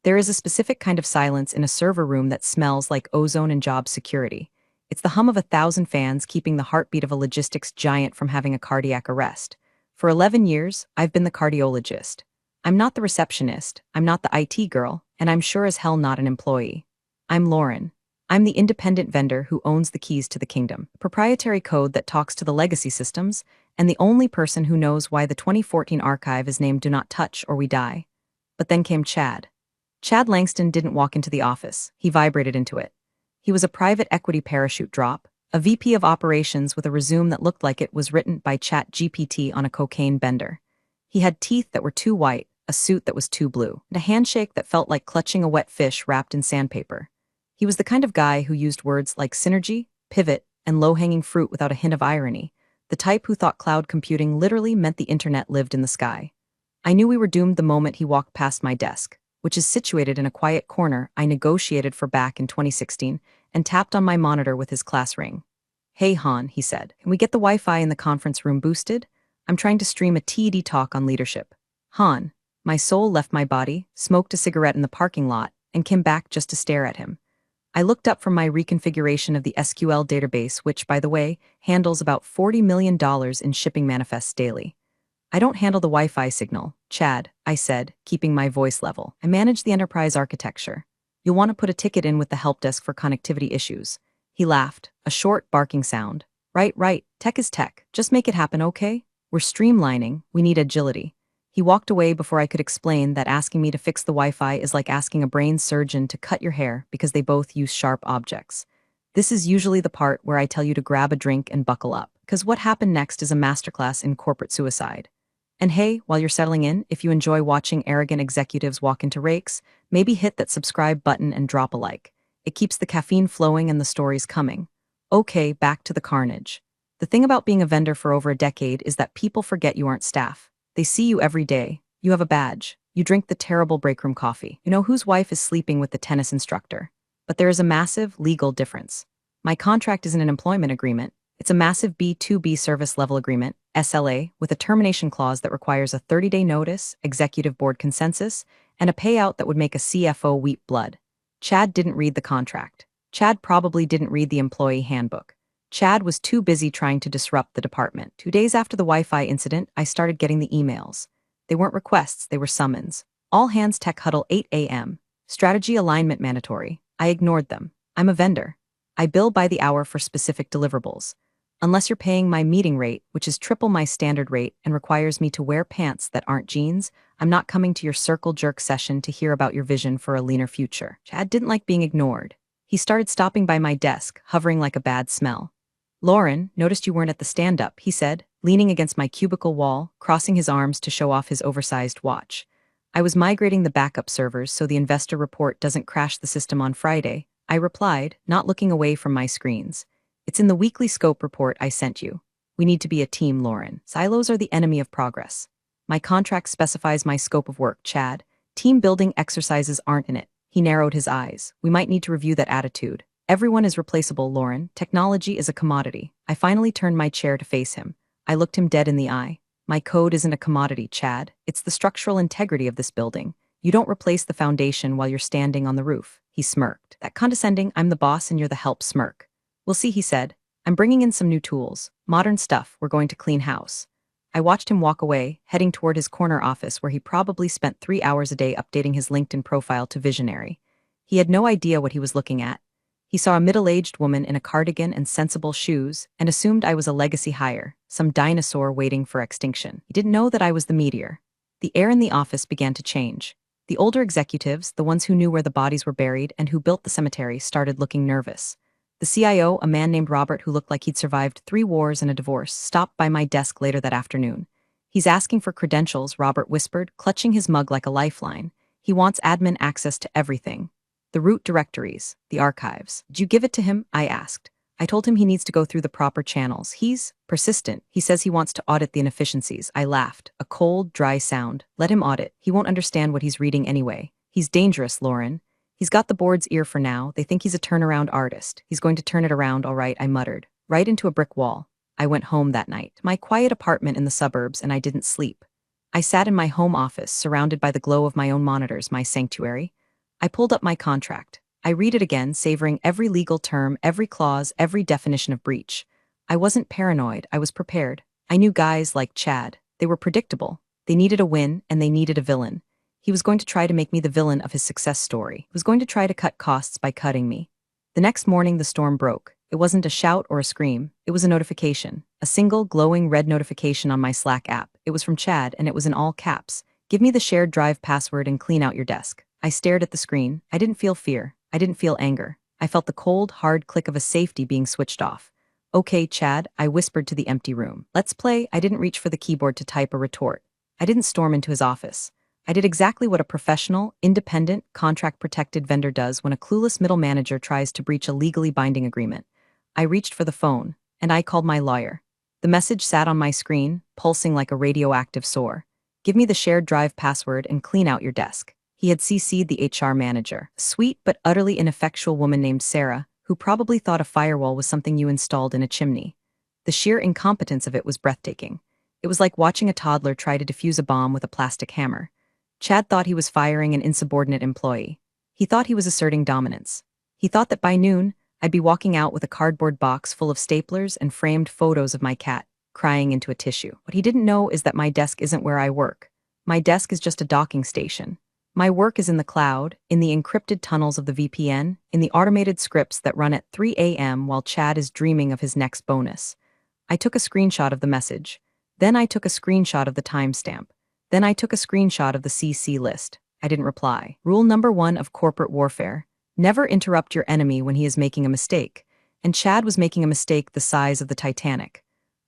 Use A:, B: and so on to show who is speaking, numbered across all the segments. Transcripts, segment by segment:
A: There is a specific kind of silence in a server room that smells like ozone and job security. It's the hum of 1,000 fans keeping the heartbeat of a logistics giant from having a cardiac arrest. For 11 years, I've been the cardiologist. I'm not the receptionist, I'm not the IT girl, and I'm sure as hell not an employee. I'm Lauren. I'm the independent vendor who owns the keys to the kingdom, proprietary code that talks to the legacy systems, and the only person who knows why the 2014 archive is named Do Not Touch or We Die. But then came Chad. Chad Langston didn't walk into the office, he vibrated into it. He was a private equity parachute drop, a VP of operations with a resume that looked like it was written by ChatGPT on a cocaine bender. He had teeth that were too white, a suit that was too blue, and a handshake that felt like clutching a wet fish wrapped in sandpaper. He was the kind of guy who used words like synergy, pivot, and low-hanging fruit without a hint of irony, the type who thought cloud computing literally meant the internet lived in the sky. I knew we were doomed the moment he walked past my desk, which is situated in a quiet corner I negotiated for back in 2016, and tapped on my monitor with his class ring. "Hey Han," he said, "can we get the Wi-Fi in the conference room boosted? I'm trying to stream a TED talk on leadership." Han. My soul left my body, smoked a cigarette in the parking lot, and came back just to stare at him. I looked up from my reconfiguration of the SQL database, which, by the way, handles about $40 million in shipping manifests daily. "I don't handle the Wi-Fi signal, Chad," I said, keeping my voice level. "I manage the enterprise architecture. You'll want to put a ticket in with the help desk for connectivity issues." He laughed, a short, barking sound. Right, tech is tech. Just make it happen, okay? We're streamlining, we need agility." He walked away before I could explain that asking me to fix the Wi-Fi is like asking a brain surgeon to cut your hair because they both use sharp objects. This is usually the part where I tell you to grab a drink and buckle up, because what happened next is a masterclass in corporate suicide. And hey, while you're settling in, if you enjoy watching arrogant executives walk into rakes, maybe hit that subscribe button and drop a like. It keeps the caffeine flowing and the stories coming. Okay, back to the carnage. The thing about being a vendor for over a decade is that people forget you aren't staff. They see you every day. You have a badge. You drink the terrible breakroom coffee. You know whose wife is sleeping with the tennis instructor. But there is a massive legal difference. My contract isn't an employment agreement. It's a massive B2B service level agreement, SLA, with a termination clause that requires a 30-day notice, executive board consensus, and a payout that would make a CFO weep blood. Chad didn't read the contract. Chad probably didn't read the employee handbook. Chad was too busy trying to disrupt the department. 2 days after the Wi-Fi incident, I started getting the emails. They weren't requests, they were summons. All hands tech huddle 8 a.m. Strategy alignment mandatory. I ignored them. I'm a vendor. I bill by the hour for specific deliverables. Unless you're paying my meeting rate, which is triple my standard rate and requires me to wear pants that aren't jeans, I'm not coming to your circle jerk session to hear about your vision for a leaner future. Chad didn't like being ignored. He started stopping by my desk, hovering like a bad smell. "Lauren, noticed you weren't at the stand-up," he said, leaning against my cubicle wall, crossing his arms to show off his oversized watch. "I was migrating the backup servers so the investor report doesn't crash the system on Friday," I replied, not looking away from my screens. "It's in the weekly scope report I sent you. We need to be a team, Lauren. Silos are the enemy of progress. My contract specifies my scope of work, Chad. Team building exercises aren't in it." He narrowed his eyes. "We might need to review that attitude. Everyone is replaceable, Lauren. Technology is a commodity." I finally turned my chair to face him. I looked him dead in the eye. "My code isn't a commodity, Chad. It's the structural integrity of this building. You don't replace the foundation while you're standing on the roof." He smirked. That condescending, "I'm the boss and you're the help" smirk. "We'll see," he said. "I'm bringing in some new tools. Modern stuff. We're going to clean house." I watched him walk away, heading toward his corner office where he probably spent 3 hours a day updating his LinkedIn profile to visionary. He had no idea what he was looking at. He saw a middle-aged woman in a cardigan and sensible shoes and assumed I was a legacy hire, some dinosaur waiting for extinction. He didn't know that I was the meteor. The air in the office began to change. The older executives, the ones who knew where the bodies were buried and who built the cemetery, started looking nervous. The CIO, a man named Robert who looked like he'd survived 3 wars and a divorce, stopped by my desk later that afternoon. "He's asking for credentials," Robert whispered, clutching his mug like a lifeline. "He wants admin access to everything. The root directories, the archives." "Did you give it to him?" I asked. "I told him he needs to go through the proper channels. He's persistent. He says he wants to audit the inefficiencies." I laughed, a cold, dry sound. "Let him audit. He won't understand what he's reading anyway. He's dangerous, Lauren. He's got the board's ear for now. They think he's a turnaround artist. He's going to turn it around, all right," I muttered. "Right into a brick wall." I went home that night, to my quiet apartment in the suburbs, and I didn't sleep. I sat in my home office, surrounded by the glow of my own monitors, my sanctuary. I pulled up my contract. I read it again, savoring every legal term, every clause, every definition of breach. I wasn't paranoid, I was prepared. I knew guys like Chad. They were predictable. They needed a win, and they needed a villain. He was going to try to make me the villain of his success story. He was going to try to cut costs by cutting me. The next morning, the storm broke. It wasn't a shout or a scream. It was a notification. A single, glowing red notification on my Slack app. It was from Chad, and it was in all caps. Give me the shared drive password and clean out your desk. I stared at the screen. I didn't feel fear. I didn't feel anger. I felt the cold, hard click of a safety being switched off. Okay, Chad, I whispered to the empty room. Let's play. I didn't reach for the keyboard to type a retort. I didn't storm into his office. I did exactly what a professional, independent, contract-protected vendor does when a clueless middle manager tries to breach a legally binding agreement. I reached for the phone, and I called my lawyer. The message sat on my screen, pulsing like a radioactive sore. Give me the shared drive password and clean out your desk. He had CC'd the HR manager, a sweet but utterly ineffectual woman named Sarah, who probably thought a firewall was something you installed in a chimney. The sheer incompetence of it was breathtaking. It was like watching a toddler try to defuse a bomb with a plastic hammer. Chad thought he was firing an insubordinate employee. He thought he was asserting dominance. He thought that by noon, I'd be walking out with a cardboard box full of staplers and framed photos of my cat, crying into a tissue. What he didn't know is that my desk isn't where I work. My desk is just a docking station. My work is in the cloud, in the encrypted tunnels of the VPN, in the automated scripts that run at 3 a.m. while Chad is dreaming of his next bonus. I took a screenshot of the message. Then I took a screenshot of the timestamp. Then I took a screenshot of the CC list. I didn't reply. Rule number 1 of corporate warfare: never interrupt your enemy when he is making a mistake. And Chad was making a mistake the size of the Titanic.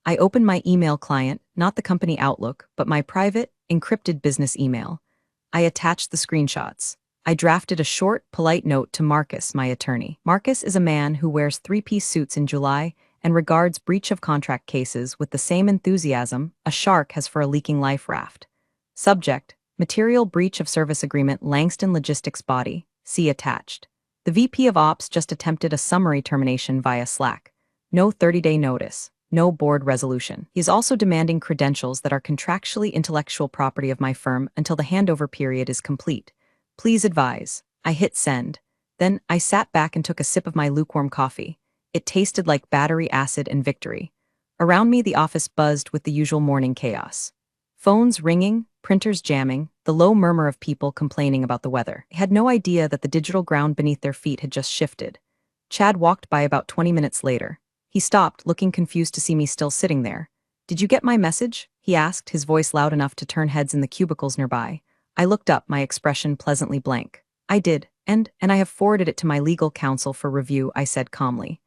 A: I opened my email client, not the company Outlook, but my private, encrypted business email. I attached the screenshots. I drafted a short, polite note to Marcus, my attorney. Marcus is a man who wears three-piece suits in July and regards breach of contract cases with the same enthusiasm a shark has for a leaking life raft. Subject: Material Breach of Service Agreement, Langston Logistics Body. See attached. The VP of Ops just attempted a summary termination via Slack. No 30-day notice. No board resolution. He is also demanding credentials that are contractually intellectual property of my firm until the handover period is complete. Please advise. I hit send. Then I sat back and took a sip of my lukewarm coffee. It tasted like battery acid and victory. Around me, the office buzzed with the usual morning chaos. Phones ringing, printers jamming, the low murmur of people complaining about the weather. I had no idea that the digital ground beneath their feet had just shifted. Chad walked by about 20 minutes later. He stopped, looking confused to see me still sitting there. Did you get my message? He asked, his voice loud enough to turn heads in the cubicles nearby. I looked up, my expression pleasantly blank. I did, and I have forwarded it to my legal counsel for review, I said calmly.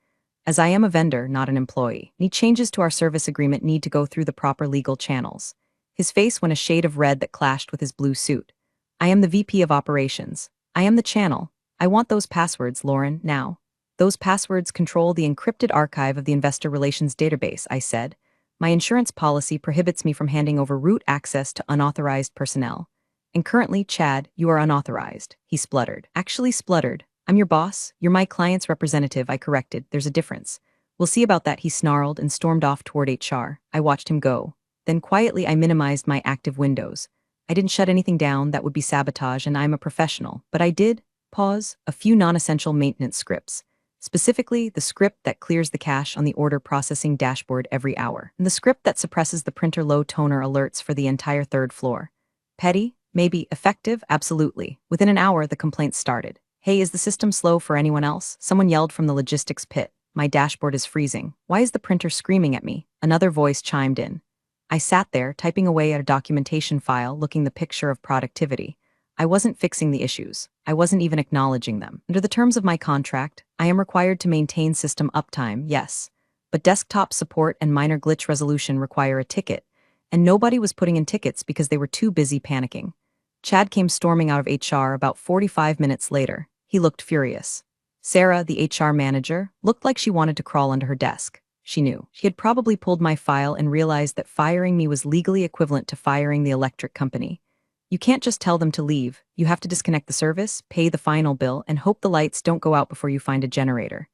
A: As I am a vendor, not an employee, any changes to our service agreement need to go through the proper legal channels. His face went a shade of red that clashed with his blue suit. I am the VP of Operations. I am the channel. I want those passwords, Lauren, now. Those passwords control the encrypted archive of the investor relations database, I said. My insurance policy prohibits me from handing over root access to unauthorized personnel. And currently, Chad, you are unauthorized, he spluttered. Actually spluttered. I'm your boss. You're my client's representative, I corrected. There's a difference. We'll see about that, he snarled and stormed off toward HR. I watched him go. Then quietly I minimized my active windows. I didn't shut anything down, that would be sabotage, and I'm a professional. But I did, a few non-essential maintenance scripts. Specifically, the script that clears the cache on the order processing dashboard every hour, and the script that suppresses the printer low toner alerts for the entire third floor. Petty? Maybe. Effective? Absolutely. Within an hour, the complaints started. Hey, is the system slow for anyone else? Someone yelled from the logistics pit. My dashboard is freezing. Why is the printer screaming at me? Another voice chimed in. I sat there, typing away at a documentation file, looking the picture of productivity. I wasn't fixing the issues. I wasn't even acknowledging them. Under the terms of my contract, I am required to maintain system uptime, yes. But desktop support and minor glitch resolution require a ticket, and nobody was putting in tickets because they were too busy panicking. Chad came storming out of HR about 45 minutes later. He looked furious. Sarah, the HR manager, looked like she wanted to crawl under her desk. She knew. She had probably pulled my file and realized that firing me was legally equivalent to firing the electric company. You can't just tell them to leave. You have to disconnect the service, pay the final bill, and hope the lights don't go out before you find a generator.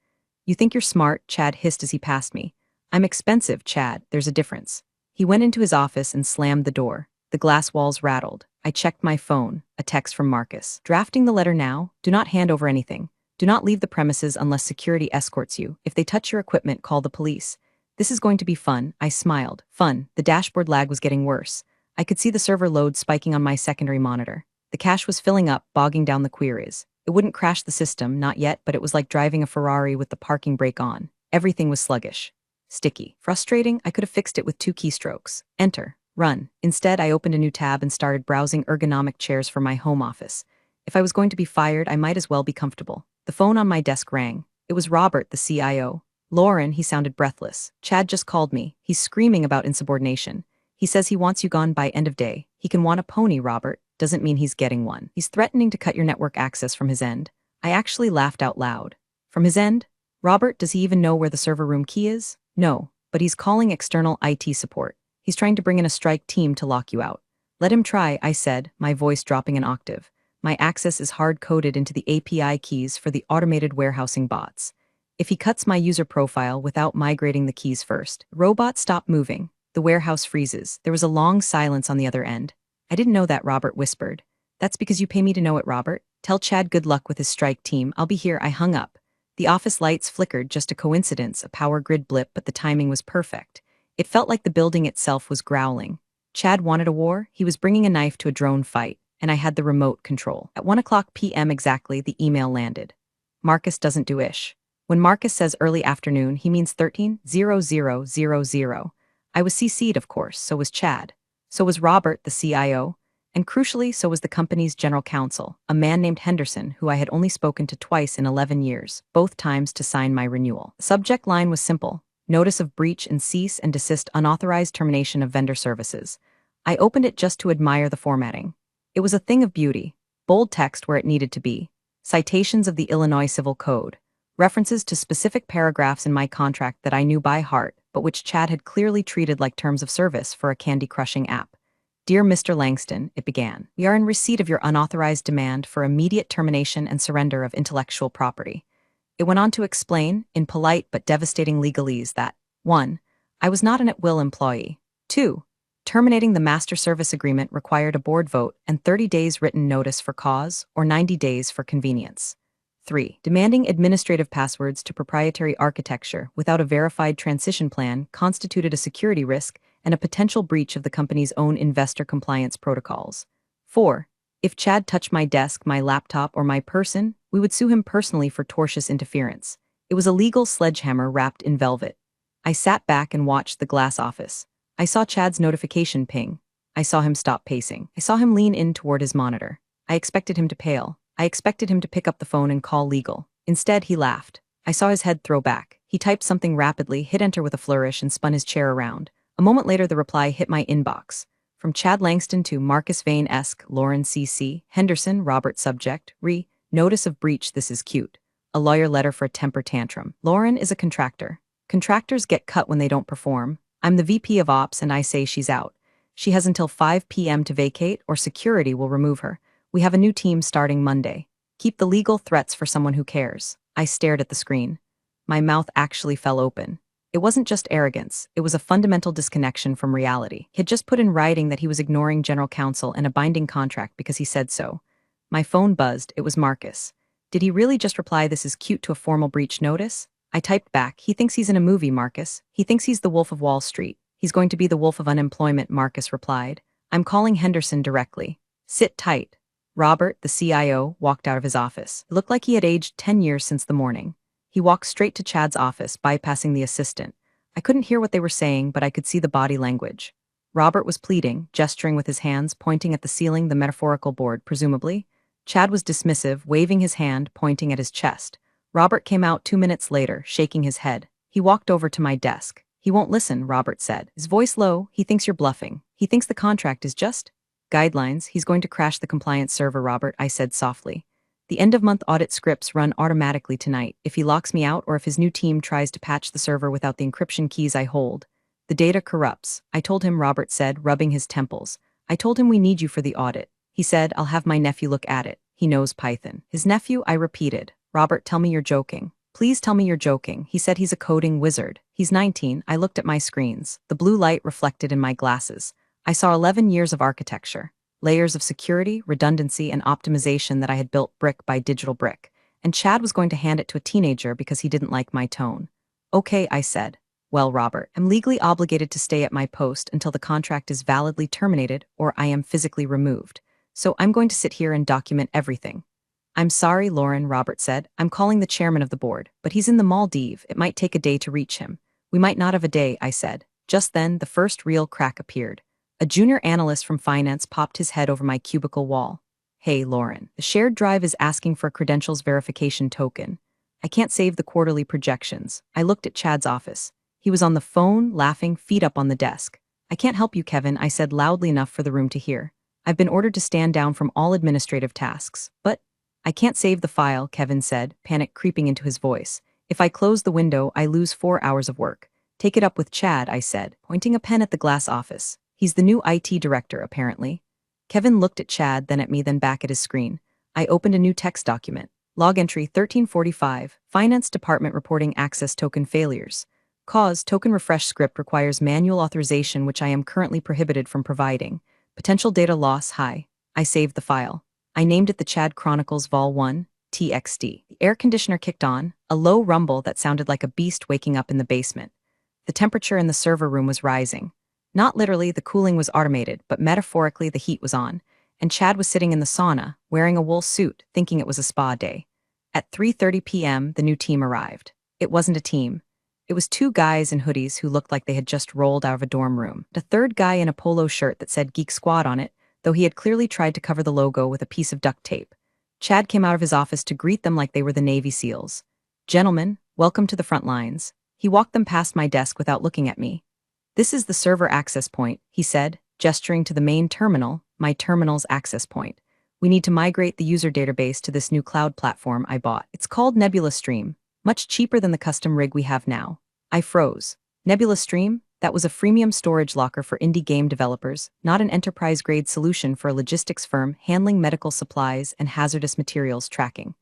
A: You think you're smart, Chad hissed as he passed me. I'm expensive, Chad. There's a difference. He went into his office and slammed the door. The glass walls rattled. I checked my phone. A text from Marcus. Drafting the letter now. Do not hand over anything. Do not leave the premises unless security escorts you. If they touch your equipment, call the police. This is going to be fun. I smiled. Fun. The dashboard lag was getting worse. I could see the server load spiking on my secondary monitor. The cache was filling up, bogging down the queries. It wouldn't crash the system, not yet, but it was like driving a Ferrari with the parking brake on. Everything was sluggish. Sticky. Frustrating. I could have fixed it with 2 keystrokes. Enter. Run. Instead, I opened a new tab and started browsing ergonomic chairs for my home office. If I was going to be fired, I might as well be comfortable. The phone on my desk rang. It was Robert, the CIO. Lauren, he sounded breathless. Chad just called me. He's screaming about insubordination. He says he wants you gone by end of day. He can want a pony, Robert. Doesn't mean he's getting one. He's threatening to cut your network access from his end. I actually laughed out loud. From his end? Robert, does he even know where the server room key is? No, but he's calling external IT support. He's trying to bring in a strike team to lock you out. Let him try, I said, my voice dropping an octave. My access is hard-coded into the API keys for the automated warehousing bots. If he cuts my user profile without migrating the keys first, robots stop moving. The warehouse freezes. There was a long silence on the other end. I didn't know that, Robert whispered. That's because you pay me to know it, Robert. Tell Chad good luck with his strike team. I'll be here. I hung up. The office lights flickered, just a coincidence, a power grid blip, but the timing was perfect. It felt like the building itself was growling. Chad wanted a war. He was bringing a knife to a drone fight, and I had the remote control. At 1:00 p.m. exactly, the email landed. Marcus doesn't do ish. When Marcus says early afternoon, he means 13:00:00. I was CC'd, of course, so was Chad. So was Robert, the CIO. And crucially, so was the company's general counsel, a man named Henderson, who I had only spoken to twice in 11 years, both times to sign my renewal. The subject line was simple: notice of breach and cease and desist unauthorized termination of vendor services. I opened it just to admire the formatting. It was a thing of beauty. Bold text where it needed to be. Citations of the Illinois Civil Code. References to specific paragraphs in my contract that I knew by heart, but which Chad had clearly treated like terms of service for a candy-crushing app. Dear Mr. Langston, it began, we are in receipt of your unauthorized demand for immediate termination and surrender of intellectual property. It went on to explain, in polite but devastating legalese, that 1. I was not an at-will employee. 2. Terminating the master service agreement required a board vote and 30 days written notice for cause, or 90 days for convenience. 3. Demanding administrative passwords to proprietary architecture without a verified transition plan constituted a security risk and a potential breach of the company's own investor compliance protocols. 4. If Chad touched my desk, my laptop, or my person, we would sue him personally for tortious interference. It was a legal sledgehammer wrapped in velvet. I sat back and watched the glass office. I saw Chad's notification ping. I saw him stop pacing. I saw him lean in toward his monitor. I expected him to pale. I expected him to pick up the phone and call legal. Instead, he laughed. I saw his head throw back. He typed something rapidly, hit enter with a flourish, and spun his chair around. A moment later, the reply hit my inbox. From Chad Langston to Marcus Vane-esque, Lauren CC, Henderson, Robert subject, notice of breach, this is cute. A lawyer letter for a temper tantrum. Lauren is a contractor. Contractors get cut when they don't perform. I'm the VP of Ops and I say she's out. She has until 5 p.m. to vacate or security will remove her. We have a new team starting Monday. Keep the legal threats for someone who cares. I stared at the screen. My mouth actually fell open. It wasn't just arrogance, it was a fundamental disconnection from reality. He had just put in writing that he was ignoring general counsel and a binding contract because he said so. My phone buzzed. It was Marcus. Did he really just reply, this is cute, to a formal breach notice? I typed back, he thinks he's in a movie, Marcus. He thinks he's the Wolf of Wall Street. He's going to be the Wolf of Unemployment, Marcus replied. I'm calling Henderson directly. Sit tight. Robert, the CIO, walked out of his office. It looked like he had aged 10 years since the morning. He walked straight to Chad's office, bypassing the assistant. I couldn't hear what they were saying, but I could see the body language. Robert was pleading, gesturing with his hands, pointing at the ceiling, the metaphorical board, presumably. Chad was dismissive, waving his hand, pointing at his chest. Robert came out 2 minutes later, shaking his head. He walked over to my desk. He won't listen, Robert said. His voice low. He thinks you're bluffing. He thinks the contract is just guidelines. He's going to crash the compliance server, Robert, I said softly. The end-of-month audit scripts run automatically tonight. If he locks me out or if his new team tries to patch the server without the encryption keys I hold, the data corrupts. I told him, Robert said, rubbing his temples. I told him we need you for the audit. He said, I'll have my nephew look at it. He knows Python. His nephew, I repeated. Robert, tell me you're joking. Please tell me you're joking. He said he's a coding wizard. He's 19. I looked at my screens. The blue light reflected in my glasses. I saw 11 years of architecture, layers of security, redundancy, and optimization that I had built brick by digital brick, and Chad was going to hand it to a teenager because he didn't like my tone. Okay, I said. Well, Robert, I'm legally obligated to stay at my post until the contract is validly terminated or I am physically removed. So I'm going to sit here and document everything. I'm sorry, Lauren, Robert said. I'm calling the chairman of the board, but he's in the Maldives. It might take a day to reach him. We might not have a day, I said. Just then, the first real crack appeared. A junior analyst from finance popped his head over my cubicle wall. Hey, Lauren, the shared drive is asking for a credentials verification token. I can't save the quarterly projections. I looked at Chad's office. He was on the phone, laughing, feet up on the desk. I can't help you, Kevin, I said loudly enough for the room to hear. I've been ordered to stand down from all administrative tasks. But I can't save the file, Kevin said, panic creeping into his voice. If I close the window, I lose 4 hours of work. Take it up with Chad, I said, pointing a pen at the glass office. He's the new IT director, apparently. Kevin looked at Chad, then at me, then back at his screen. I opened a new text document. Log entry 1345, Finance Department reporting access token failures. Cause, token refresh script requires manual authorization which I am currently prohibited from providing. Potential data loss high. I saved the file. I named it the Chad Chronicles Vol 1, TXT. The air conditioner kicked on, a low rumble that sounded like a beast waking up in the basement. The temperature in the server room was rising. Not literally, the cooling was automated, but metaphorically the heat was on, and Chad was sitting in the sauna, wearing a wool suit, thinking it was a spa day. At 3:30 p.m., the new team arrived. It wasn't a team. It was 2 guys in hoodies who looked like they had just rolled out of a dorm room. The third guy in a polo shirt that said Geek Squad on it, though he had clearly tried to cover the logo with a piece of duct tape. Chad came out of his office to greet them like they were the Navy SEALs. Gentlemen, welcome to the front lines. He walked them past my desk without looking at me. This is the server access point, he said, gesturing to the main terminal, my terminal's access point. We need to migrate the user database to this new cloud platform I bought. It's called Nebula Stream, much cheaper than the custom rig we have now. I froze. Nebula Stream? That was a freemium storage locker for indie game developers, not an enterprise-grade solution for a logistics firm handling medical supplies and hazardous materials tracking.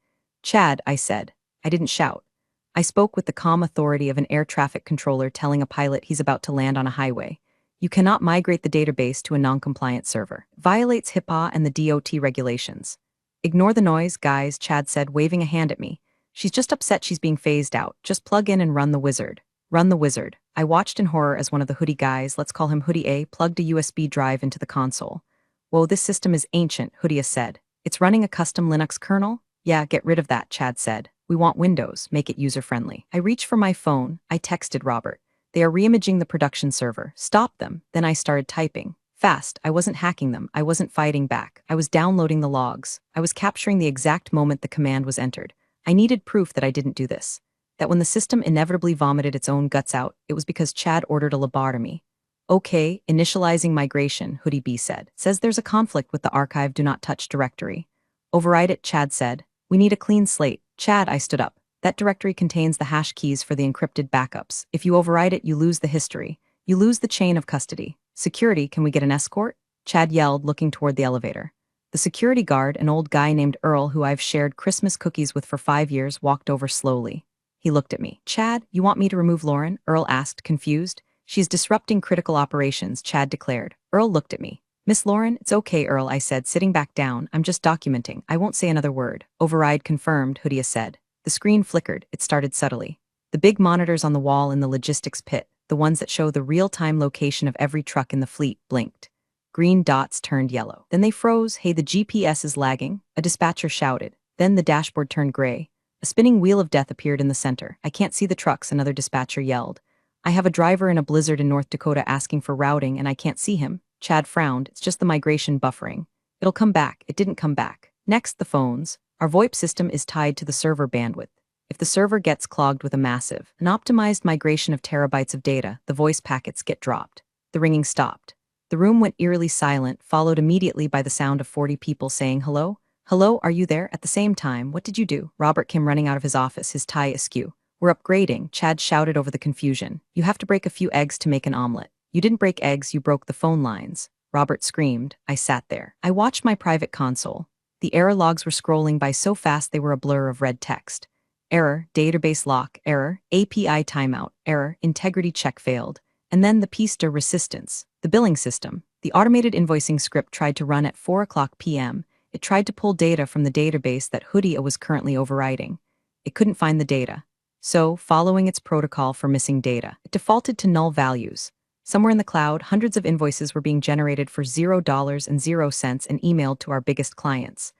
A: Chad, I said. I didn't shout. I spoke with the calm authority of an air traffic controller telling a pilot he's about to land on a highway. You cannot migrate the database to a non-compliant server. It violates HIPAA and the DOT regulations. Ignore the noise, guys, Chad said, waving a hand at me. She's just upset she's being phased out. Just plug in and run the wizard. Run the wizard. I watched in horror as one of the hoodie guys, let's call him Hoodie A, plugged a USB drive into the console. Whoa, this system is ancient, Hoodie said. It's running a custom Linux kernel? Yeah, get rid of that, Chad said. We want Windows, make it user-friendly. I reached for my phone. I texted Robert. They are reimaging the production server. Stop them. Then I started typing. Fast. I wasn't hacking them. I wasn't fighting back. I was downloading the logs. I was capturing the exact moment the command was entered. I needed proof that I didn't do this. That when the system inevitably vomited its own guts out, it was because Chad ordered a lobotomy. Okay, initializing migration, Hoodie B said. Says there's a conflict with the archive do not touch directory. Override it, Chad said. We need a clean slate. Chad, I stood up. That directory contains the hash keys for the encrypted backups. If you override it, you lose the history. You lose the chain of custody. Security, can we get an escort? Chad yelled, looking toward the elevator. The security guard, an old guy named Earl who I've shared Christmas cookies with for 5 years, walked over slowly. He looked at me. Chad, you want me to remove Lauren? Earl asked, confused. She's disrupting critical operations, Chad declared. Earl looked at me. Miss Lauren, it's okay, Earl, I said, sitting back down. I'm just documenting. I won't say another word. Override confirmed, Hoodie said. The screen flickered. It started subtly. The big monitors on the wall in the logistics pit, the ones that show the real-time location of every truck in the fleet, blinked. Green dots turned yellow. Then they froze. Hey, the GPS is lagging, a dispatcher shouted. Then the dashboard turned gray. A spinning wheel of death appeared in the center. I can't see the trucks, another dispatcher yelled. I have a driver in a blizzard in North Dakota asking for routing and I can't see him. Chad frowned. It's just the migration buffering. It'll come back. It didn't come back. Next, the phones. Our VoIP system is tied to the server bandwidth. If the server gets clogged with a massive, an optimized migration of terabytes of data, the voice packets get dropped. The ringing stopped. The room went eerily silent, followed immediately by the sound of 40 people saying hello. Hello, are you there? At the same time, what did you do? Robert came running out of his office, his tie askew. We're upgrading, Chad shouted over the confusion. You have to break a few eggs to make an omelet. You didn't break eggs, you broke the phone lines. Robert screamed. I sat there. I watched my private console. The error logs were scrolling by so fast they were a blur of red text. Error, database lock, error, API timeout, error, integrity check failed. And then the piece de resistance, the billing system. The automated invoicing script tried to run at 4 p.m. It tried to pull data from the database that Hoodia was currently overriding. It couldn't find the data. So, following its protocol for missing data, it defaulted to null values. Somewhere in the cloud, hundreds of invoices were being generated for $0 and 0 cents and emailed to our biggest clients.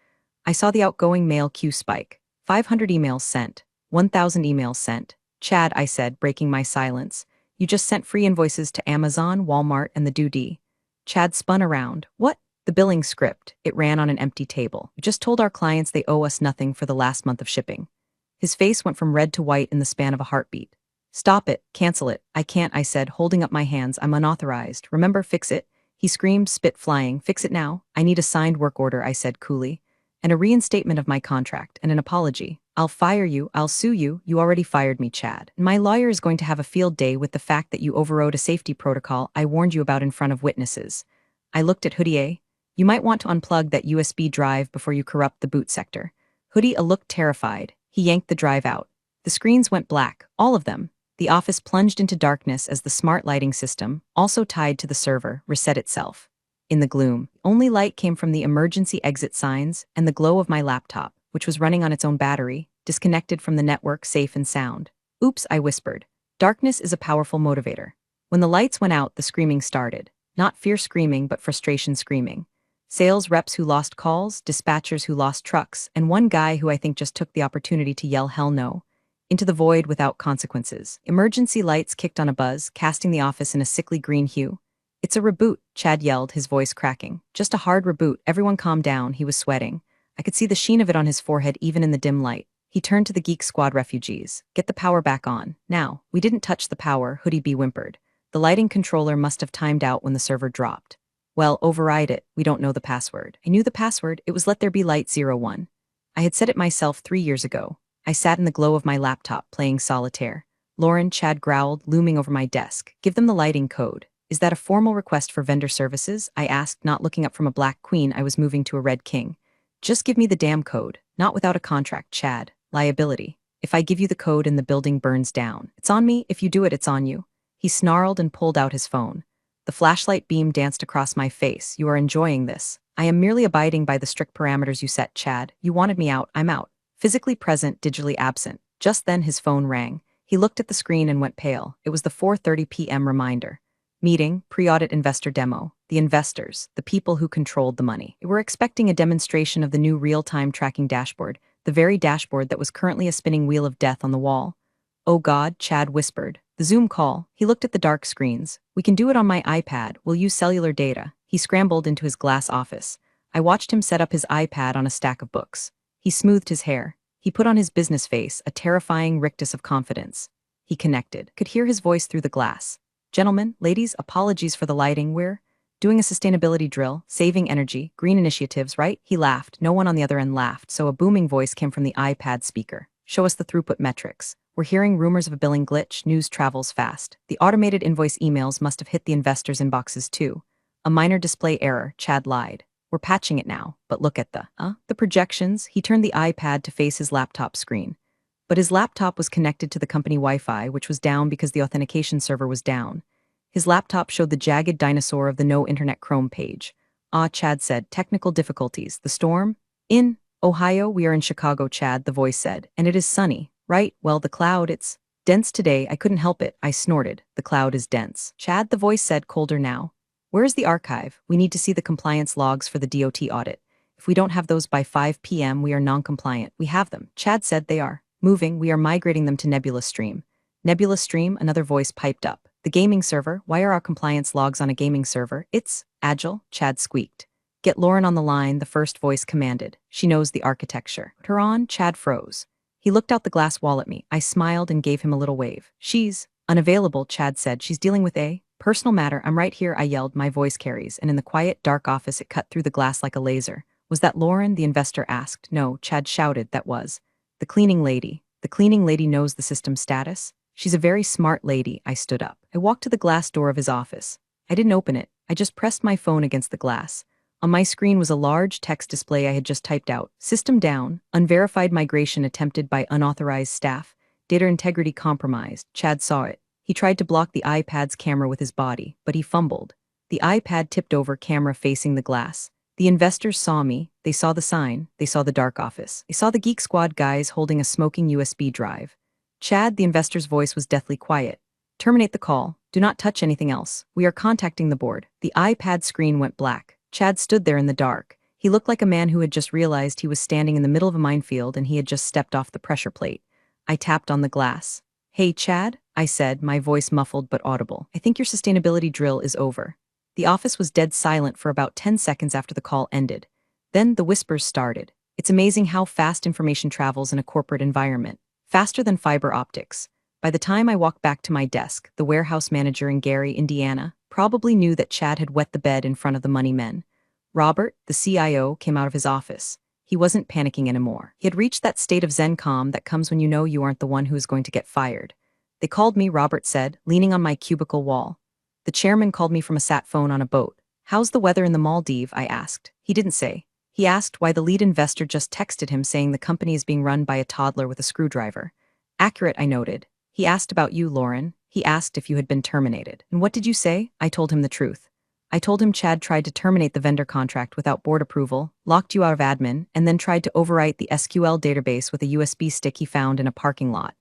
A: I saw the outgoing mail queue spike. 500 emails sent. 1,000 emails sent. Chad, I said, breaking my silence. You just sent free invoices to Amazon, Walmart, and the Doody. Chad spun around. What? The billing script. It ran on an empty table. We just told our clients they owe us nothing for the last month of shipping. His face went from red to white in the span of a heartbeat. Stop it. Cancel it. I can't, I said, holding up my hands. I'm unauthorized. Remember, fix it? He screamed, spit flying. Fix it now. I need a signed work order, I said coolly. And a reinstatement of my contract and an apology. I'll fire you. I'll sue you. You already fired me, Chad. My lawyer is going to have a field day with the fact that you overrode a safety protocol I warned you about in front of witnesses. I looked at Hoodia. You might want to unplug that USB drive before you corrupt the boot sector. Hoodia looked terrified. He yanked the drive out. The screens went black, all of them. The office plunged into darkness as the smart lighting system, also tied to the server, reset itself. In the gloom, only light came from the emergency exit signs and the glow of my laptop, which was running on its own battery, disconnected from the network, safe and sound. Oops, I whispered. Darkness is a powerful motivator. When the lights went out, the screaming started. Not fear screaming, but frustration screaming. Sales reps who lost calls, dispatchers who lost trucks, and one guy who I think just took the opportunity to yell hell no. Into the void without consequences. Emergency lights kicked on a buzz, casting the office in a sickly green hue. It's a reboot, Chad yelled, his voice cracking. Just a hard reboot. Everyone calmed down. He was sweating. I could see the sheen of it on his forehead even in the dim light. He turned to the Geek Squad refugees. Get the power back on. Now. We didn't touch the power, Hoodia B whimpered. The lighting controller must have timed out when the server dropped. Well, override it. We don't know the password. I knew the password. It was Let There Be Light 01. I had said it myself 3 years ago. I sat in the glow of my laptop, playing solitaire. Lauren, Chad growled, looming over my desk. Give them the lighting code. Is that a formal request for vendor services? I asked, not looking up from a black queen I was moving to a red king. Just give me the damn code. Not without a contract, Chad. Liability. If I give you the code and the building burns down, it's on me. If you do it, it's on you. He snarled and pulled out his phone. The flashlight beam danced across my face. You are enjoying this. I am merely abiding by the strict parameters you set, Chad. You wanted me out. I'm out. Physically present, digitally absent. Just then his phone rang. He looked at the screen and went pale. It was the 4:30 p.m. reminder. Meeting, pre-audit investor demo. The investors, the people who controlled the money. We're expecting a demonstration of the new real-time tracking dashboard, the very dashboard that was currently a spinning wheel of death on the wall. Oh God, Chad whispered. The Zoom call. He looked at the dark screens. We can do it on my iPad. We'll use cellular data. He scrambled into his glass office. I watched him set up his iPad on a stack of books. He smoothed his hair. He put on his business face, a terrifying rictus of confidence. He connected. Could hear his voice through the glass. Gentlemen, ladies, apologies for the lighting. We're doing a sustainability drill, saving energy, green initiatives, right? He laughed. No one on the other end laughed, so a booming voice came from the iPad speaker. Show us the throughput metrics. We're hearing rumors of a billing glitch. News travels fast. The automated invoice emails must have hit the investors' inboxes too. A minor display error, Chad lied. We're patching it now, but look at the projections. He turned the iPad to face his laptop screen. But his laptop was connected to the company Wi-Fi, which was down because the authentication server was down. His laptop showed the jagged dinosaur of the No Internet Chrome page. Ah, Chad said, technical difficulties. The storm? In Ohio, we are in Chicago, Chad, the voice said, and it is sunny, right? Well, the cloud, it's dense today. I couldn't help it. I snorted. The cloud is dense. Chad, the voice said, colder now. Where is the archive? We need to see the compliance logs for the DOT audit. If we don't have those by 5 p.m., we are non-compliant. We have them. Chad said they are. Moving, we are migrating them to Nebula Stream. Nebula Stream, another voice piped up. The gaming server, why are our compliance logs on a gaming server? It's agile, Chad squeaked. Get Lauren on the line, the first voice commanded. She knows the architecture. Put her on, Chad froze. He looked out the glass wall at me. I smiled and gave him a little wave. She's unavailable, Chad said. She's dealing with a personal matter. I'm right here, I yelled, my voice carries, and in the quiet, dark office it cut through the glass like a laser. Was that Lauren? The investor asked. No, Chad shouted, that was. The cleaning lady. The cleaning lady knows the system status. She's a very smart lady. I stood up. I walked to the glass door of his office. I didn't open it. I just pressed my phone against the glass. On my screen was a large text display I had just typed out. System down. Unverified migration attempted by unauthorized staff. Data integrity compromised. Chad saw it. He tried to block the iPad's camera with his body, but he fumbled. The iPad tipped over, camera facing the glass. The investors saw me, they saw the sign, they saw the dark office. They saw the Geek Squad guys holding a smoking USB drive. Chad, the investor's voice was deathly quiet. Terminate the call. Do not touch anything else. We are contacting the board. The iPad screen went black. Chad stood there in the dark. He looked like a man who had just realized he was standing in the middle of a minefield and he had just stepped off the pressure plate. I tapped on the glass. Hey, Chad, I said, my voice muffled but audible. I think your sustainability drill is over. The office was dead silent for about 10 seconds after the call ended. Then the whispers started. It's amazing how fast information travels in a corporate environment. Faster than fiber optics. By the time I walked back to my desk, the warehouse manager in Gary, Indiana, probably knew that Chad had wet the bed in front of the money men. Robert, the CIO, came out of his office. He wasn't panicking anymore. He had reached that state of Zen calm that comes when you know you aren't the one who is going to get fired. They called me, Robert said, leaning on my cubicle wall. The chairman called me from a sat phone on a boat. How's the weather in the Maldives? I asked. He didn't say. He asked why the lead investor just texted him saying the company is being run by a toddler with a screwdriver. Accurate, I noted. He asked about you, Lauren. He asked if you had been terminated. And what did you say? I told him the truth. I told him Chad tried to terminate the vendor contract without board approval, locked you out of admin, and then tried to overwrite the SQL database with a USB stick he found in a parking lot.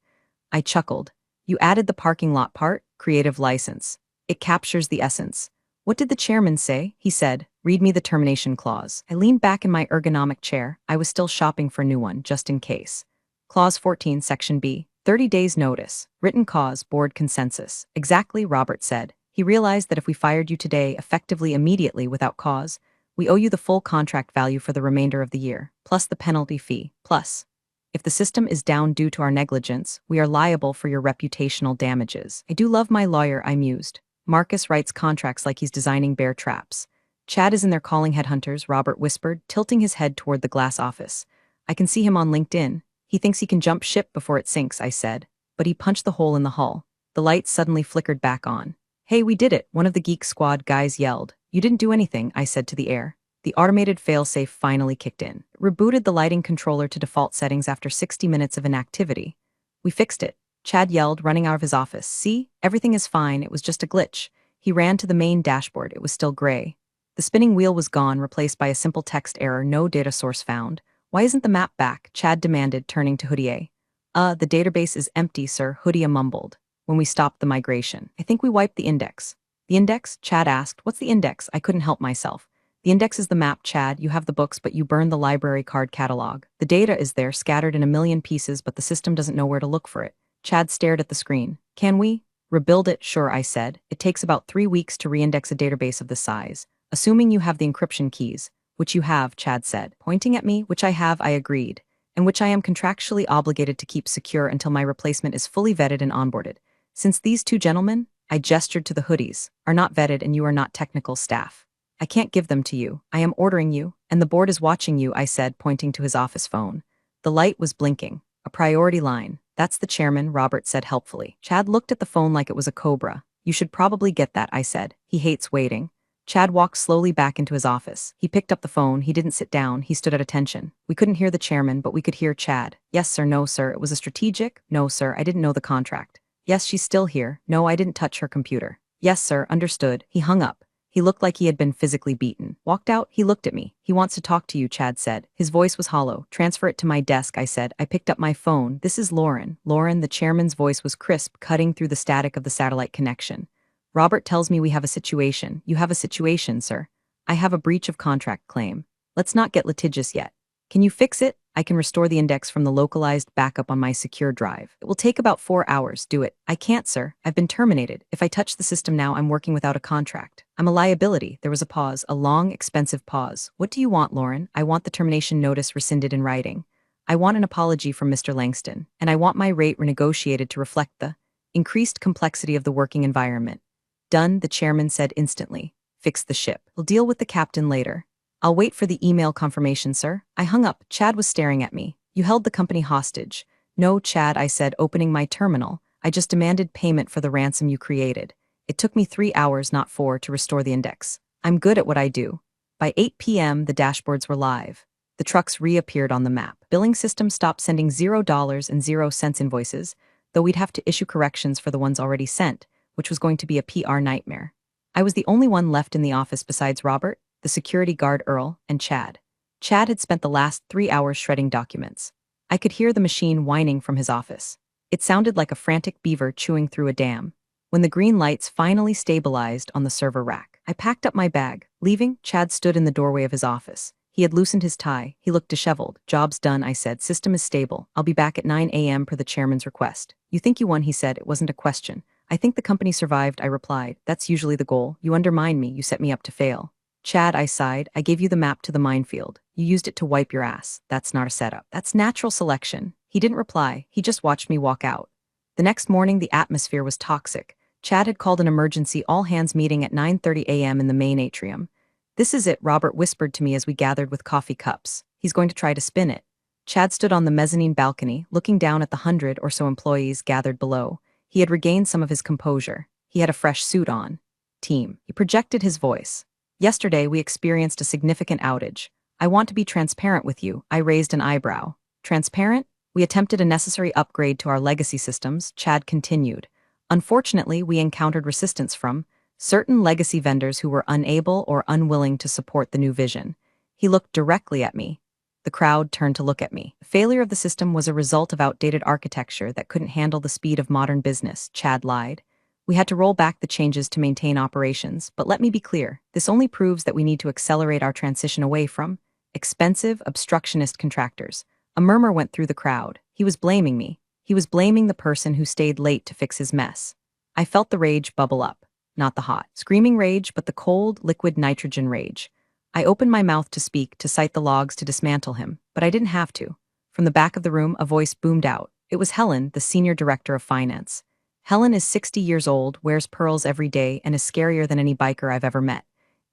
A: I chuckled. You added the parking lot part? Creative license. It captures the essence. What did the chairman say? He said, read me the termination clause. I leaned back in my ergonomic chair. I was still shopping for a new one, just in case. Clause 14, Section B. 30 days notice. Written cause, board consensus. Exactly, Robert said. He realized that if we fired you today, effectively immediately without cause, we owe you the full contract value for the remainder of the year, plus the penalty fee, plus. If the system is down due to our negligence, we are liable for your reputational damages. I do love my lawyer, I mused. Marcus writes contracts like he's designing bear traps. Chad is in there calling headhunters, Robert whispered, tilting his head toward the glass office. I can see him on LinkedIn. He thinks he can jump ship before it sinks, I said. But he punched the hole in the hull. The lights suddenly flickered back on. Hey, we did it, one of the Geek Squad guys yelled. You didn't do anything, I said to the air. The automated failsafe finally kicked in. It rebooted the lighting controller to default settings after 60 minutes of inactivity. We fixed it. Chad yelled, running out of his office. See? Everything is fine, it was just a glitch. He ran to the main dashboard, it was still gray. The spinning wheel was gone, replaced by a simple text error, no data source found. Why isn't the map back? Chad demanded, turning to Hoodie. The database is empty, sir, Hoodie mumbled, when we stopped the migration. I think we wiped the index. The index? Chad asked. What's the index? I couldn't help myself. The index is the map, Chad. You have the books, but you burned the library card catalog. The data is there, scattered in a million pieces, but the system doesn't know where to look for it. Chad stared at the screen. Can we rebuild it? Sure, I said. It takes about 3 weeks to reindex a database of this size. Assuming you have the encryption keys, which you have, Chad said. Pointing at me, which I have, I agreed, and which I am contractually obligated to keep secure until my replacement is fully vetted and onboarded. Since these two gentlemen, I gestured to the Hoodies, are not vetted and you are not technical staff. I can't give them to you. I am ordering you, and the board is watching you, I said, pointing to his office phone. The light was blinking. A priority line. That's the chairman, Robert said helpfully. Chad looked at the phone like it was a cobra. You should probably get that, I said. He hates waiting. Chad walked slowly back into his office. He picked up the phone. He didn't sit down. He stood at attention. We couldn't hear the chairman, but we could hear Chad. Yes, sir. No, sir. It was a strategic. No, sir. I didn't know the contract. Yes, she's still here. No, I didn't touch her computer. Yes, sir. Understood. He hung up. He looked like he had been physically beaten. Walked out. He looked at me. He wants to talk to you, Chad said. His voice was hollow. Transfer it to my desk, I said. I picked up my phone. This is Lauren. Lauren, the chairman's voice was crisp, cutting through the static of the satellite connection. Robert tells me we have a situation. You have a situation, sir. I have a breach of contract claim. Let's not get litigious yet. Can you fix it? I can restore the index from the localized backup on my secure drive. It will take about 4 hours. Do it. I can't, sir. I've been terminated. If I touch the system now, I'm working without a contract. I'm a liability. There was a pause, a long, expensive pause. What do you want, Lauren? I want the termination notice rescinded in writing. I want an apology from Mr. Langston, and I want my rate renegotiated to reflect the increased complexity of the working environment. Done, the chairman said instantly. Fix the ship. We'll deal with the captain later. I'll wait for the email confirmation, sir. I hung up. Chad was staring at me. You held the company hostage. No, Chad, I said, opening my terminal. I just demanded payment for the ransom you created. It took me 3 hours, not 4, to restore the index. I'm good at what I do. By 8 p.m., the dashboards were live. The trucks reappeared on the map. Billing system stopped sending $0 and 0 cents invoices, though we'd have to issue corrections for the ones already sent, which was going to be a PR nightmare. I was the only one left in the office besides Robert, the security guard Earl, and Chad. Chad had spent the last 3 hours shredding documents. I could hear the machine whining from his office. It sounded like a frantic beaver chewing through a dam. When the green lights finally stabilized on the server rack, I packed up my bag. Leaving, Chad stood in the doorway of his office. He had loosened his tie. He looked disheveled. "Job's done," I said. "System is stable. I'll be back at 9 a.m. per the chairman's request." "You think you won," he said. "It wasn't a question." "I think the company survived," I replied. "That's usually the goal. You undermine me. You set me up to fail." "Chad," I sighed, "I gave you the map to the minefield. You used it to wipe your ass. That's not a setup. That's natural selection." He didn't reply. He just watched me walk out. The next morning, the atmosphere was toxic. Chad had called an emergency all-hands meeting at 9:30 a.m. in the main atrium. "This is it," Robert whispered to me as we gathered with coffee cups. "He's going to try to spin it." Chad stood on the mezzanine balcony, looking down at the 100 or so employees gathered below. He had regained some of his composure. He had a fresh suit on. "Team." He projected his voice. "Yesterday, we experienced a significant outage. I want to be transparent with you." I raised an eyebrow. "Transparent?" "We attempted a necessary upgrade to our legacy systems," Chad continued. "Unfortunately, we encountered resistance from certain legacy vendors who were unable or unwilling to support the new vision." He looked directly at me. The crowd turned to look at me. "The failure of the system was a result of outdated architecture that couldn't handle the speed of modern business," Chad lied. "We had to roll back the changes to maintain operations, but let me be clear, this only proves that we need to accelerate our transition away from expensive, obstructionist contractors." A murmur went through the crowd. He was blaming me. He was blaming the person who stayed late to fix his mess. I felt the rage bubble up. Not the hot, screaming rage, but the cold, liquid nitrogen rage. I opened my mouth to speak, to cite the logs, to dismantle him, but I didn't have to. From the back of the room, a voice boomed out. It was Helen, the senior director of finance. Helen is 60 years old, wears pearls every day, and is scarier than any biker I've ever met.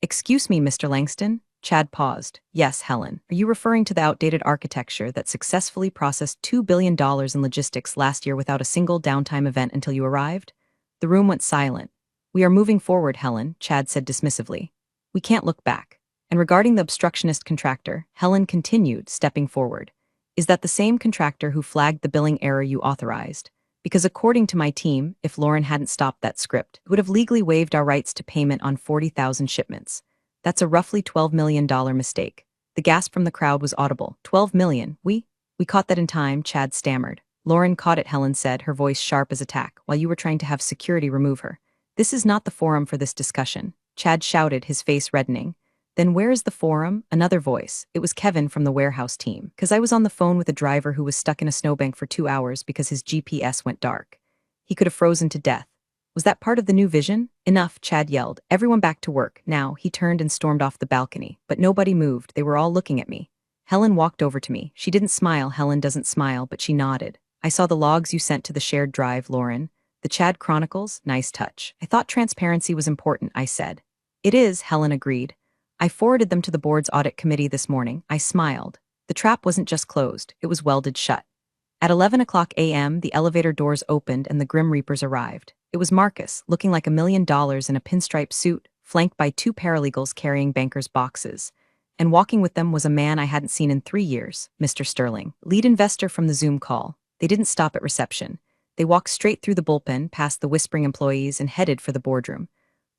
A: "Excuse me, Mr. Langston?" Chad paused. "Yes, Helen. Are you referring to the outdated architecture that successfully processed $2 billion in logistics last year without a single downtime event until you arrived?" The room went silent. "We are moving forward, Helen," Chad said dismissively. "We can't look back." And regarding the obstructionist contractor, Helen continued, stepping forward. "Is that the same contractor who flagged the billing error you authorized? Because according to my team, if Lauren hadn't stopped that script, it would have legally waived our rights to payment on 40,000 shipments. That's a roughly $12 million mistake." The gasp from the crowd was audible. "12 million? We caught that in time," Chad stammered. "Lauren caught it," Helen said, her voice sharp as attack, "while you were trying to have security remove her." "This is not the forum for this discussion," Chad shouted, his face reddening. "Then where is the forum?" Another voice. It was Kevin from the warehouse team. "'Cause I was on the phone with a driver who was stuck in a snowbank for 2 hours because his GPS went dark. He could have frozen to death. Was that part of the new vision?" "Enough," Chad yelled. "Everyone back to work, now." He turned and stormed off the balcony, but nobody moved. They were all looking at me. Helen walked over to me. She didn't smile. Helen doesn't smile, but she nodded. "I saw the logs you sent to the shared drive, Lauren. The Chad Chronicles? Nice touch." "I thought transparency was important," I said. "It is," Helen agreed. "I forwarded them to the board's audit committee this morning." I smiled. The trap wasn't just closed, it was welded shut. At 11 o'clock a.m., the elevator doors opened and the Grim Reapers arrived. It was Marcus, looking like $1 million in a pinstripe suit, flanked by 2 paralegals carrying bankers' boxes. And walking with them was a man I hadn't seen in 3 years, Mr. Sterling, lead investor from the Zoom call. They didn't stop at reception. They walked straight through the bullpen, past the whispering employees, and headed for the boardroom.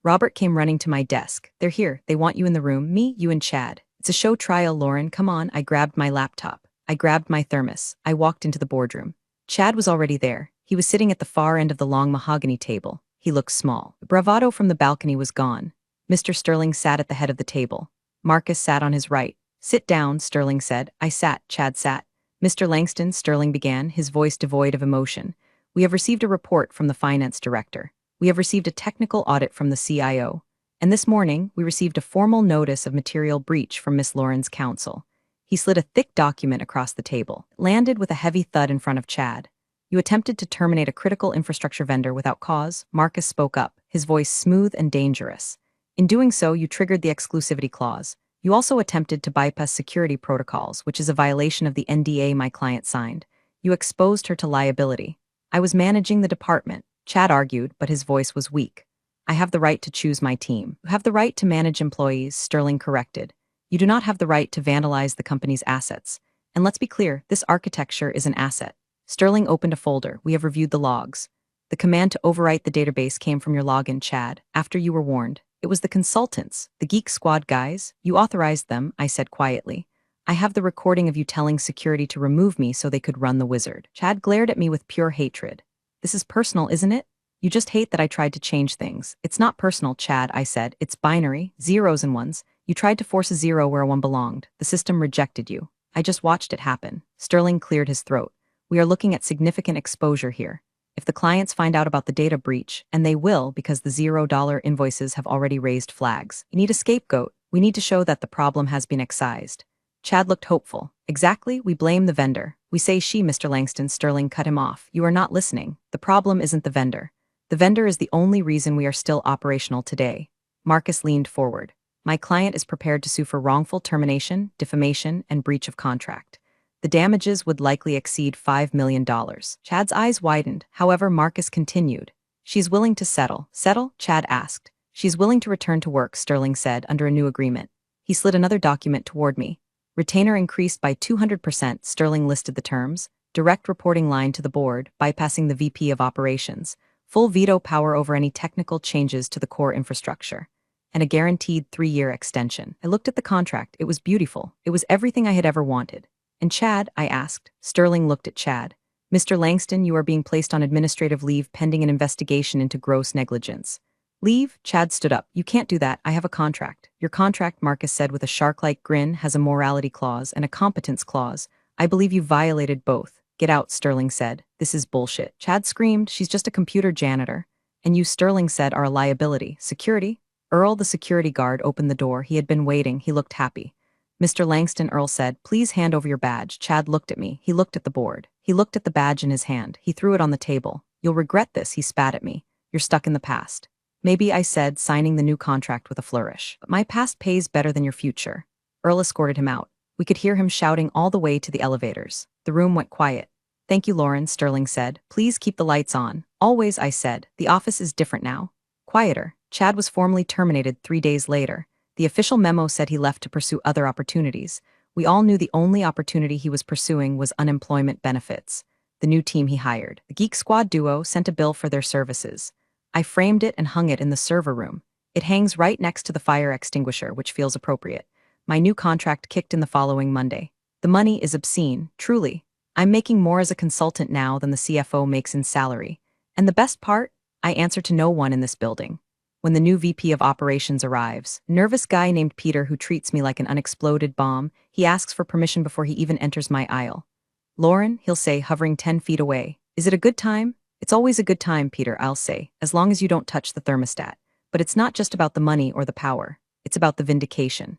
A: Robert came running to my desk. "They're here. They want you in the room. Me, you, and Chad. It's a show trial, Lauren. Come on." I grabbed my laptop. I grabbed my thermos. I walked into the boardroom. Chad was already there. He was sitting at the far end of the long mahogany table. He looked small. The bravado from the balcony was gone. Mr. Sterling sat at the head of the table. Marcus sat on his right. "Sit down," Sterling said. I sat. Chad sat. "Mr. Langston," Sterling began, his voice devoid of emotion, "we have received a report from the finance director. We have received a technical audit from the CIO. And this morning, we received a formal notice of material breach from Miss Lauren's counsel." He slid a thick document across the table. It landed with a heavy thud in front of Chad. "You attempted to terminate a critical infrastructure vendor without cause," Marcus spoke up, his voice smooth and dangerous. "In doing so, you triggered the exclusivity clause. You also attempted to bypass security protocols, which is a violation of the NDA my client signed. You exposed her to liability." "I was managing the department," Chad argued, but his voice was weak. "I have the right to choose my team." "You have the right to manage employees," Sterling corrected. "You do not have the right to vandalize the company's assets. And let's be clear, this architecture is an asset." Sterling opened a folder. "We have reviewed the logs. The command to overwrite the database came from your login, Chad, after you were warned." It was the consultants, the Geek Squad guys. You authorized them, I said quietly. I have the recording of you telling security to remove me so they could run the wizard. Chad glared at me with pure hatred. This is personal, isn't it? You just hate that I tried to change things. It's not personal, Chad, I said. It's binary, zeros and ones. You tried to force a zero where a one belonged. The system rejected you. I just watched it happen. Sterling cleared his throat. We are looking at significant exposure here. If the clients find out about the data breach, and they will because the $0 invoices have already raised flags, you need a scapegoat. We need to show that the problem has been excised. Chad looked hopeful. Exactly, we blame the vendor. We say she, Mr. Langston. Sterling cut him off. You are not listening. The problem isn't the vendor. The vendor is the only reason we are still operational today. Marcus leaned forward. My client is prepared to sue for wrongful termination, defamation, and breach of contract. The damages would likely exceed $5 million. Chad's eyes widened. However, Marcus continued. She's willing to settle. Settle? Chad asked. She's willing to return to work, Sterling said, under a new agreement. He slid another document toward me. Retainer increased by 200%, Sterling listed the terms. Direct reporting line to the board, bypassing the VP of operations. Full veto power over any technical changes to the core infrastructure. And a guaranteed 3-year extension. I looked at the contract. It was beautiful. It was everything I had ever wanted. And Chad, I asked. Sterling looked at Chad. Mr. Langston, you are being placed on administrative leave pending an investigation into gross negligence. Leave? Chad stood up. You can't do that. I have a contract. Your contract, Marcus said with a shark-like grin, has a morality clause and a competence clause. I believe you violated both. Get out, Sterling said. This is bullshit. Chad screamed. She's just a computer janitor. And you, Sterling said, are a liability. Security? Earl, the security guard, opened the door. He had been waiting. He looked happy. Mr. Langston, Earl said, please hand over your badge. Chad looked at me. He looked at the board. He looked at the badge in his hand. He threw it on the table. You'll regret this, he spat at me. You're stuck in the past. Maybe, I said, signing the new contract with a flourish. But my past pays better than your future. Earl escorted him out. We could hear him shouting all the way to the elevators. The room went quiet. Thank you, Lauren, Sterling said. Please keep the lights on. Always, I said. The office is different now. Quieter. Chad was formally terminated 3 days later. The official memo said he left to pursue other opportunities. We all knew the only opportunity he was pursuing was unemployment benefits. The new team he hired, the Geek Squad duo, sent a bill for their services. I framed it and hung it in the server room. It hangs right next to the fire extinguisher, which feels appropriate. My new contract kicked in the following Monday. The money is obscene, truly. I'm making more as a consultant now than the CFO makes in salary. And the best part? I answer to no one in this building. When the new VP of operations arrives, nervous guy named Peter who treats me like an unexploded bomb, he asks for permission before he even enters my aisle. Lauren, he'll say, hovering 10 feet away. Is it a good time? It's always a good time, Peter, I'll say, as long as you don't touch the thermostat. But it's not just about the money or the power. It's about the vindication.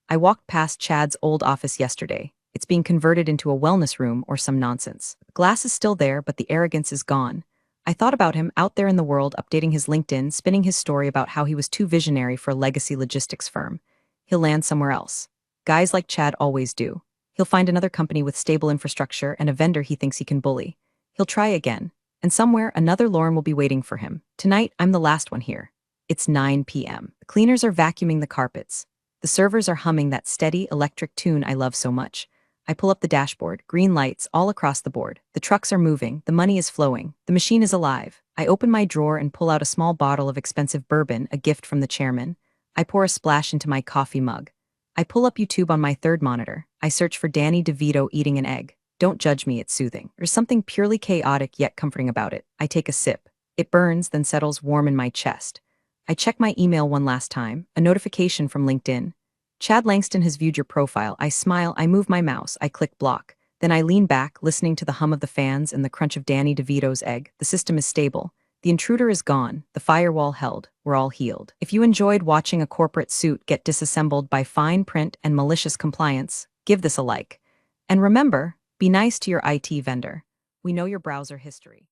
A: I walked past Chad's old office yesterday. It's being converted into a wellness room or some nonsense. The glass is still there, but the arrogance is gone. I thought about him out there in the world, updating his LinkedIn, spinning his story about how he was too visionary for a legacy logistics firm. He'll land somewhere else. Guys like Chad always do. He'll find another company with stable infrastructure and a vendor he thinks he can bully. He'll try again. And somewhere, another Lauren will be waiting for him. Tonight, I'm the last one here. It's 9 p.m. The cleaners are vacuuming the carpets. The servers are humming that steady, electric tune I love so much. I pull up the dashboard, green lights all across the board. The trucks are moving, the money is flowing, the machine is alive. I open my drawer and pull out a small bottle of expensive bourbon, a gift from the chairman. I pour a splash into my coffee mug. I pull up YouTube on my third monitor. I search for Danny DeVito eating an egg. Don't judge me, it's soothing. There's something purely chaotic yet comforting about it. I take a sip. It burns, then settles warm in my chest. I check my email one last time, a notification from LinkedIn. Chad Langston has viewed your profile. I smile, I move my mouse, I click block. Then I lean back, listening to the hum of the fans and the crunch of Danny DeVito's egg. The system is stable. The intruder is gone, the firewall held, we're all healed. If you enjoyed watching a corporate suit get disassembled by fine print and malicious compliance, give this a like. And remember, be nice to your IT vendor. We know your browser history.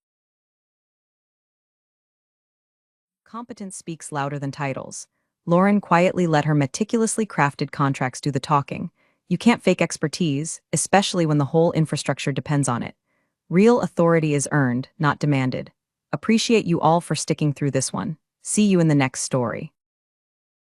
A: Competence speaks louder than titles. Lauren quietly let her meticulously crafted contracts do the talking. You can't fake expertise, especially when the whole infrastructure depends on it. Real authority is earned, not demanded. Appreciate you all for sticking through this one. See you in the next story.